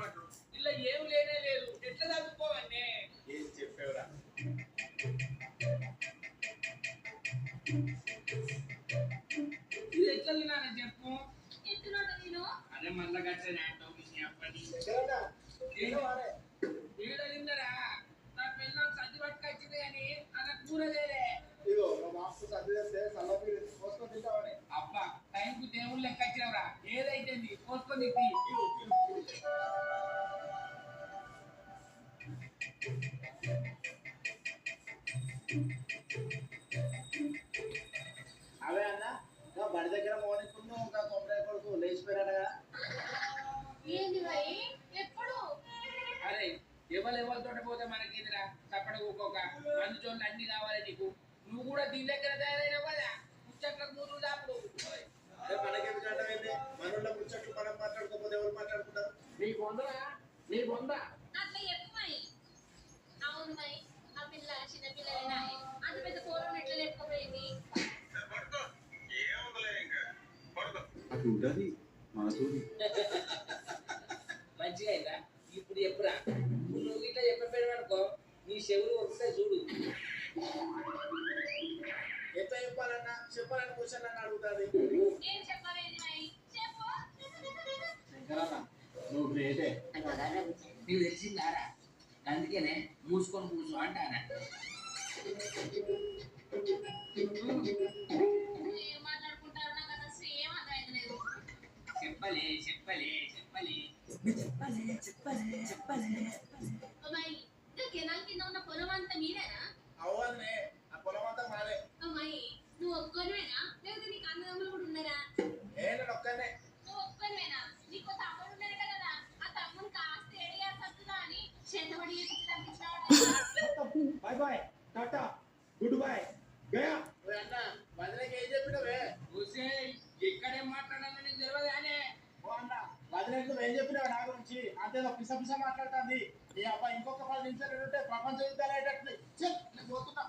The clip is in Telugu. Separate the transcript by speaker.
Speaker 1: మాట్లాడు ఇలా ఏం లేనే లేదు ఎట్లా చదువుకోవన్నీ ఏం చెప్పేవరా ఇది ఎట్లా తినాలని చెప్పు
Speaker 2: ఎత్తునోట నేను
Speaker 1: అదే మళ్ళా గట్లనే అంటావు ఏడలిందరా నా పిల్లలు సర్ది పట్టుకొచ్చింది కానీ అలా కూర లేదే
Speaker 3: ఇగో మా మాస్టర్ సర్ది చేస్తే సల్లపి పోసుకొని తింటావని
Speaker 1: అబ్బా టైంకు దేవుళ్ళు లెక్క వచ్చినవరా ఏదైతే పోసుకొని తింటి
Speaker 3: అవే అన్న ఇంకా బడి దగ్గర మోనికుంటూ ఇంకా తొందర కొడుకు లేచిపోయాడగా
Speaker 2: ఏంది భయ్ ఎప్పుడు
Speaker 1: అరే ఎవరితోట పోతే మనకేదిరా తప్పడ ఊకోక మందు చోళ్ళు అన్ని కావాలి నీకు నువ్వు కూడా దీని దగ్గర తయారైనావు కదా ముచ్చట్లకు మూడు దాపుడు
Speaker 3: మనకెందుకు అంటే మనోళ్ళ ముచ్చట్లు మనం మాట్లాడుకోకపోతే ఎవరు మాట్లాడుకుంటారు
Speaker 1: నీకు వందరా నీకు వంద
Speaker 2: అట్లా చెప్పు మై అవును మై ఆ పిల్ల చిన్న పిల్లలేనా అంత పెద్ద పూర్వం ఎట్లా లేకపోయింది
Speaker 3: అట్లుంటది మనతోని
Speaker 1: మంచిగా అయిందా ఇప్పుడు చెప్పురా నువ్వు ఇట్లా చెప్పకపోయావు అనుకో నీ చెవులు వస్తాయి చూడు
Speaker 3: ఎంత చెప్పాలన్నా చెప్పాలని క్వశ్చన్ నన్ను అడుగుతుంది
Speaker 2: ఏం చెప్పవేంది మై చెప్పు
Speaker 3: శంకరన్న నువ్వు గ్రేటే
Speaker 1: నీకు తెలిసిందారా అందుకనే మూసుకొని కూర్చో అంటానా
Speaker 2: ఏం మాట్లాడుకుంటారు నాకు అసలు ఏం అర్థమైతలేదు
Speaker 1: చెప్పలే చెప్పలే చెప్పలే
Speaker 2: అమ్మాయి ఇంకా కెనాల్ కింద ఉన్న పొలం అంతా మీరేనా
Speaker 3: అవ్వనే ఆ పొలం అంతా మాదే
Speaker 2: అమ్మాయి నువ్వు ఒక్కనివేనా లేకపోతే నీకు అన్నదమ్ములు కూడా ఉన్నారా
Speaker 3: నేను ఒక్కనే
Speaker 2: నువ్వు ఒక్కనివేనా నీకు తమ్ముడు ఉన్నాడు కదా ఆ తమ్ముడు కాస్త ఏడియా సత్తుదా అని చేతబడి
Speaker 3: బాయ్ బాయ్ టాటా గుడ్ బాయ్ గయా అన్న వదిలేకి ఏం చెప్పినవే
Speaker 1: చూసే ఇక్కడేం మాట్లాడాలో నీకు తెలియదు కానీ
Speaker 3: ఓ అన్న వదిలేకి నువ్వు ఏం చెప్పినావు నా గురించి అంతేదో పిస పిస మాట్లాడుతుంది ఈ అబ్బాయి ఇంకొక 10 నిమిషాలు ఉంటే ప్రపంచ యుద్ధాలు అయ్యేటట్లు పోతున్నా